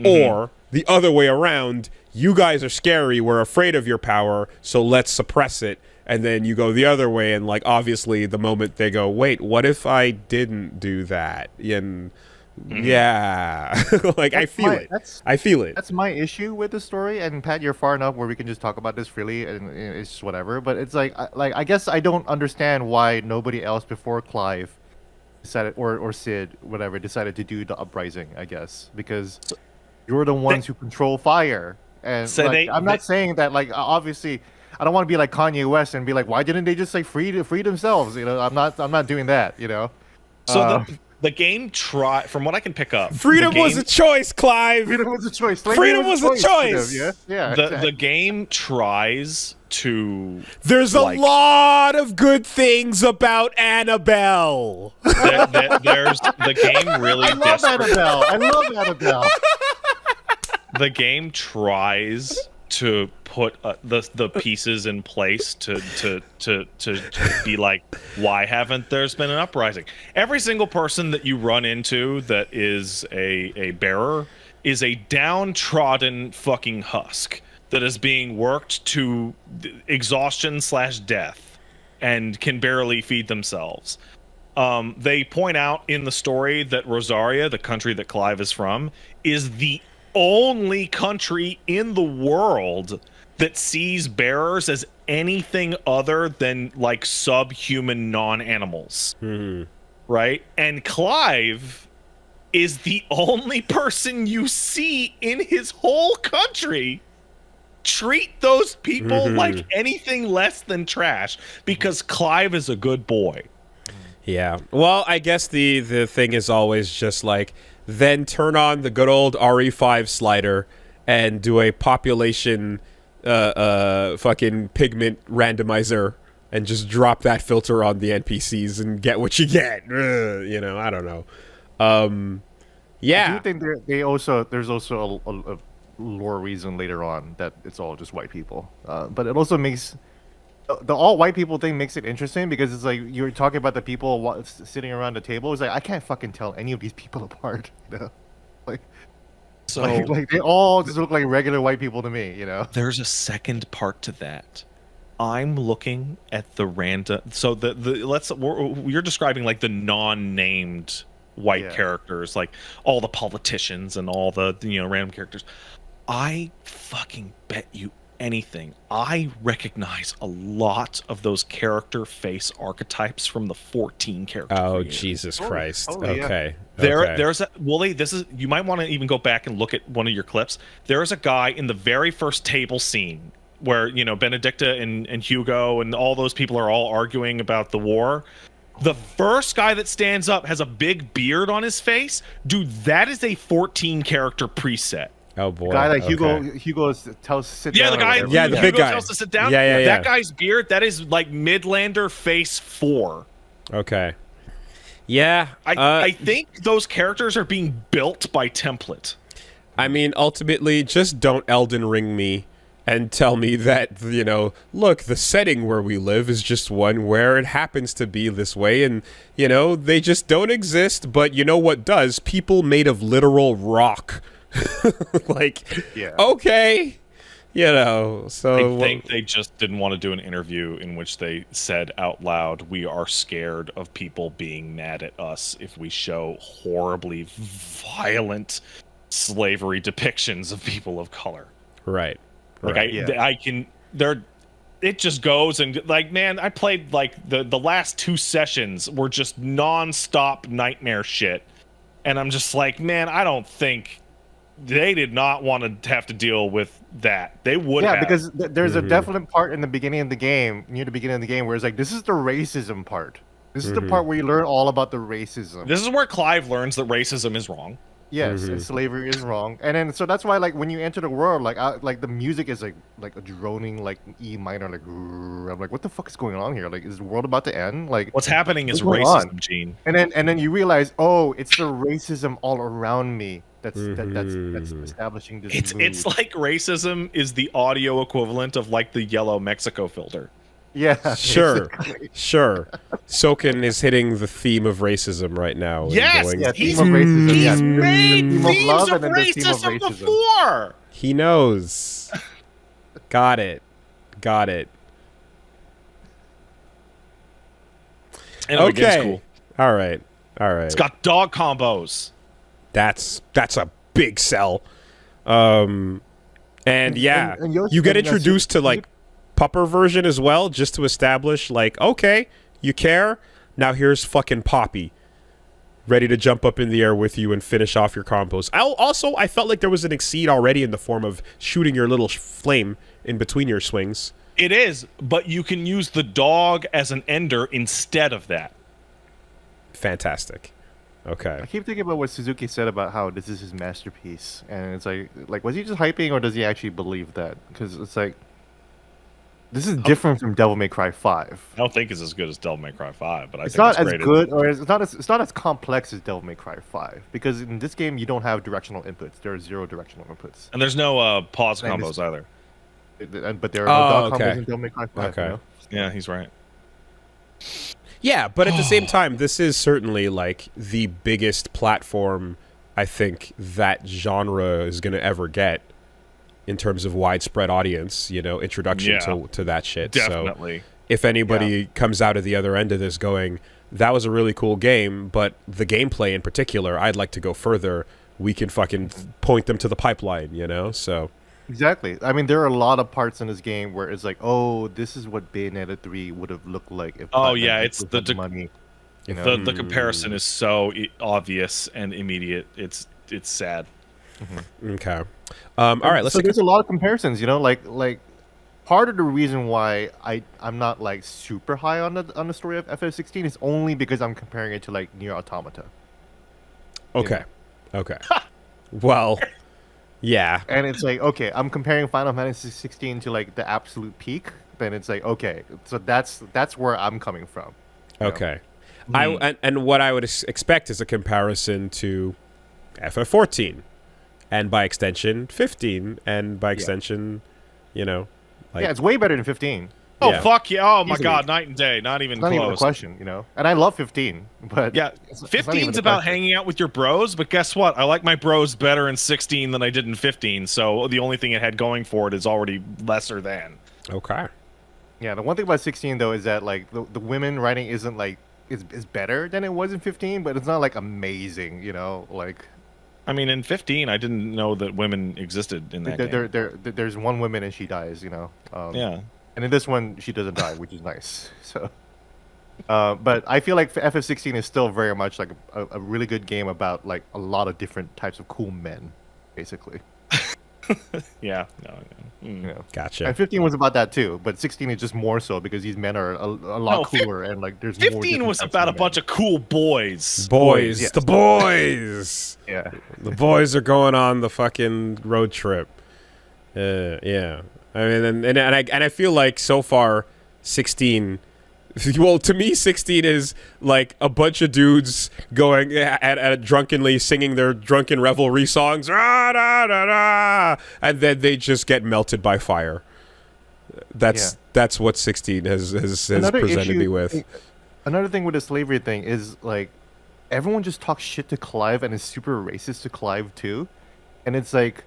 Or the other way around, you guys are scary, we're afraid of your power, so let's suppress it. And then you go the other way, and like obviously the moment they go, wait, what if I didn't do that? And yeah, like I feel it. That's my issue with the story. And Pat, you're far enough where we can just talk about this freely, and it's just whatever. But it's like I guess I don't understand why nobody else before Clive decided, or Sid, whatever, decided to do the uprising. I guess because you're the ones who control fire, and so I'm not saying that like obviously. I don't want to be like Kanye West and be like, why didn't they just say free themselves? You know, I'm not doing that. You know. So the game from what I can pick up, freedom was a choice, Clive. Freedom was a choice. Freedom was a choice. Yeah. The game tries to. There's a lot of good things about Annabelle. There's the game really. I love Annabelle. The game tries to put the pieces in place to be like, why haven't there's been an uprising? Every single person that you run into that is a bearer is a downtrodden fucking husk that is being worked to exhaustion/death and can barely feed themselves. They point out in the story that Rosaria, the country that Clive is from, is the only country in the world that sees bearers as anything other than like subhuman non-animals. Right? And Clive is the only person you see in his whole country treat those people like anything less than trash because Clive is a good boy. Yeah. Well, I guess the thing is always just like, then turn on the good old RE5 slider and do a population fucking pigment randomizer and just drop that filter on the NPCs and get what you get. You know, I don't know. Yeah. I do think there's also a lore reason later on that it's all just white people. But it also makes the all white people thing makes it interesting because it's like you're talking about the people sitting around the table. It's like I can't fucking tell any of these people apart. You know, like they all just look like regular white people to me. You know, there's a second part to that. I'm looking at the random. So you're describing like the non-named white characters, like all the politicians and all the random characters. I fucking bet you anything, I recognize a lot of those character face archetypes from the 14 character Oh, creator. Jesus Totally, Christ. totally, yeah. Okay. There's a Wooly. This is, you might want to even go back and look at one of your clips. There is a guy in the very first table scene where, you know, Benedicta and Hugo and all those people are all arguing about the war. The first guy that stands up has a big beard on his face. Dude, that is a 14 character preset. Oh boy. The guy that okay. Hugo tells to sit Yeah, down. the guy. Yeah, the Hugo big guy. tells to sit down. Yeah, yeah, That yeah. guy's beard. That is like Midlander face 4. Okay. Yeah. I think those characters are being built by template. I mean, ultimately, just don't Elden Ring me and tell me that, you know, look, the setting where we live is just one where it happens to be this way, and, you know, they just don't exist, but you know what does? People made of literal rock. Like, Yeah. okay, you know, so... I think they just didn't want to do an interview in which they said out loud, "We are scared of people being mad at us if we show horribly violent slavery depictions of people of color." Right. Like right. I can there, it just goes and like, man, I played like the last 2 sessions were just non-stop nightmare shit, and I'm just like, man, I don't think they did not want to have to deal with that. They would have. Because there's a definite part in the beginning of the game, near the beginning of the game, where it's like, this is the racism part. This is the part where you learn all about the racism. This is where Clive learns that racism is wrong. Yes, and slavery is wrong, and then so that's why, like, when you enter the world, like the music is like a droning, like, E minor, like, I'm like, what the fuck is going on here? Like, is the world about to end? Like, What's happening is what's going racism, on? Gene. And then you realize, oh, it's the racism all around me that's establishing this. It's mood. like racism is the audio equivalent of like the yellow Mexico filter. Yeah, Sure, basically. sure. Soken is hitting the theme of racism right now. and Yes, going- Yeah, he's, theme of racism, he's yeah. The made theme of themes love of and then the theme of racism racism. before. He knows. Got it. Got it. Anyway, game's Okay. cool. All right. All right. It's got dog combos. That's a big sell. And yeah, and Yoshi- you get and, introduced to like pupper version as well, just to establish like, okay, you care. Now here's fucking Poppy, ready to jump up in the air with you and finish off your combos. I felt like there was an exceed already in the form of shooting your little flame in between your swings. It is, but you can use the dog as an ender instead of that. Fantastic. Okay. I keep thinking about what Suzuki said about how this is his masterpiece, and it's like, was he just hyping, or does he actually believe that? Because it's like, this is different from Devil May Cry 5. I don't think it's as good as Devil May Cry 5, but I It's think not it's as great. good, or it's not as complex as Devil May Cry 5, because in this game you don't have directional inputs. There are 0 directional inputs, And there's no pause And combos either. but there are no dog okay. combos in Devil May Cry 5. Okay. You know? Yeah, he's right. Yeah, but at the same time, this is certainly like the biggest platform I think that genre is going to ever get in terms of widespread audience, you know, introduction Yeah. to that shit. Definitely. So if anybody comes out of the other end of this going, that was a really cool game, but the gameplay in particular, I'd like to go further, we can fucking point them to the pipeline, you know? So Exactly. I mean, there are a lot of parts in this game where it's like, oh, this is what Bayonetta 3 would have looked like if. Oh, Platinum yeah, had it's had the money. You know? The comparison is so obvious and immediate. It's sad. okay. All right, let's So take there's a lot of comparisons, you know, like part of the reason why I'm not like super high on the story of FF16 is only because I'm comparing it to like Nier Automata. Okay. Okay. Well, yeah. And it's like, okay, I'm comparing Final Fantasy 16 to like the absolute peak, then it's like, okay, so that's where I'm coming from. you know? Okay. And what I would expect is a comparison to FF14 and by extension 15 and by extension, you know, like Yeah, it's way better than 15. Oh, Yeah. fuck yeah. Oh, my Easily. God. Night and day. Not even It's not close. even a question, you know. And I love 15, but Yeah, it's not even 15's a about question. hanging out with your bros, but guess what? I like my bros better in 16 than I did in 15, so the only thing it had going for it is already lesser than. okay. Yeah, the one thing about 16 though is that like the women writing isn't like is better than it was in 15, but it's not like amazing, you know, like I mean, in 15, I didn't know that women existed in that game. There's one woman and she dies, you know. Yeah. And in this one, she doesn't die, which is nice. So, but I feel like FF16 is still very much like a really good game about like a lot of different types of cool men, basically. Yeah. No. You know. Gotcha. And 15 was about that too, but 16 is just more so because these men are a lot cooler and like there's more. 15 was about a bunch of cool boys. Boys, Yes. the boys. Yeah. The boys are going on the fucking road trip. Yeah. I mean, and I feel like so far, 16. Well, to me, 16 is like a bunch of dudes going at drunkenly singing their drunken revelry songs, rah, da, da, da, and then they just get melted by fire. That's what 16 has presented me with. Another thing with the slavery thing is like everyone just talks shit to Clive and is super racist to Clive too, and it's like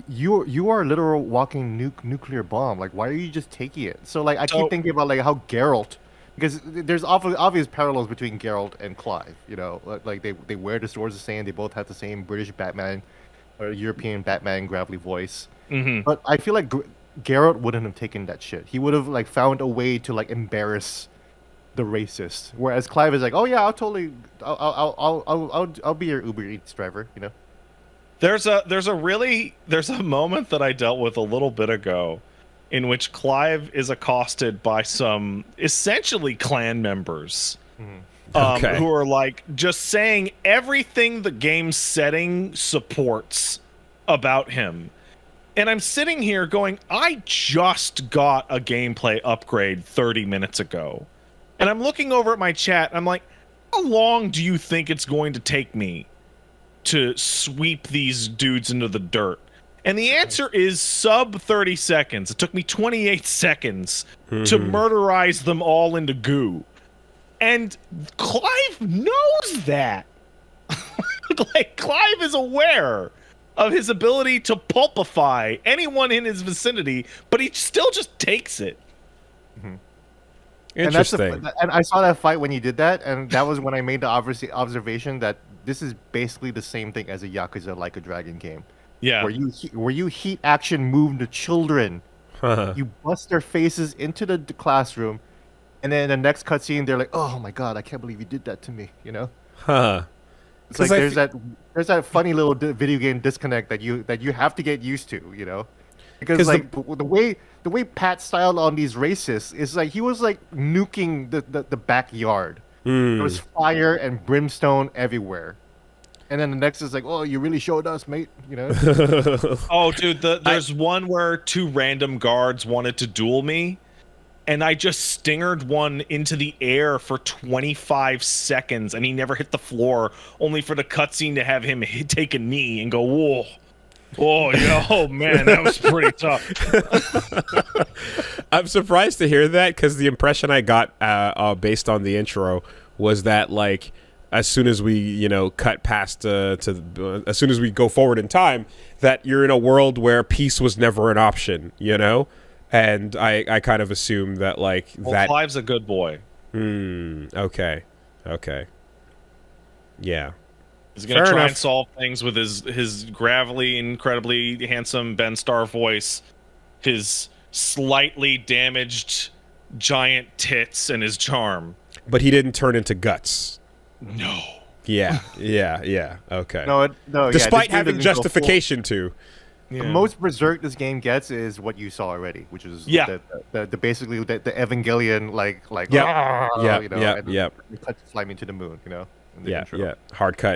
you are a literal walking nuclear bomb. Like, why are you just taking it? So like I keep thinking about like how Geralt, because there's obvious parallels between Geralt and Clive. You know, like they wear the swords the same. They both have the same British Batman or European Batman gravelly voice. Mm-hmm. But I feel like Geralt wouldn't have taken that shit. He would have like found a way to like embarrass the racist. Whereas Clive is like, oh yeah, I'll be your Uber Eats driver. You know. There's a moment that I dealt with a little bit ago in which Clive is accosted by some essentially clan members who are like just saying everything the game's setting supports about him. And I'm sitting here going, I just got a gameplay upgrade 30 minutes ago. And I'm looking over at my chat and I'm like, how long do you think it's going to take me to sweep these dudes into the dirt? And the answer is sub 30 seconds. It took me 28 seconds to murderize them all into goo. And Clive knows that. Like, Clive is aware of his ability to pulpify anyone in his vicinity, but he still just takes it. Interesting. And I saw that fight when you did that, and that was when I made the observation that this is basically the same thing as a Yakuza Like a Dragon game. Yeah. Where you heat action move the children, you bust their faces into the classroom, and then in the next cutscene they're like, "Oh my god, I can't believe you did that to me," you know? It's like there's that funny little video game disconnect that you have to get used to, you know? Because like the way Pat styled on these racists is like he was like nuking the backyard. There was fire and brimstone everywhere. And then the next is like, oh, you really showed us, mate. You know? Oh, dude, there's one where two random guards wanted to duel me, and I just stingered one into the air for 25 seconds, and he never hit the floor, only for the cutscene to have him take a knee and go, whoa. Oh, yeah. Oh, man, that was pretty tough. I'm surprised to hear that, because the impression I got based on the intro was that, like, as soon as we, cut past as soon as we go forward in time, that you're in a world where peace was never an option, And I kind of assume that, like, that... Clive's a good boy. Okay. Yeah. He's going to try and solve things with his gravelly, incredibly handsome Ben Starr voice, his slightly damaged giant tits, and his charm. But he didn't turn into guts. No. Yeah. Okay. No. Despite having justification to. Yeah. The most berserk this game gets is what you saw already, which is the basically the Evangelion like yeah. Cut fly me to the moon, Yeah. Hard cut.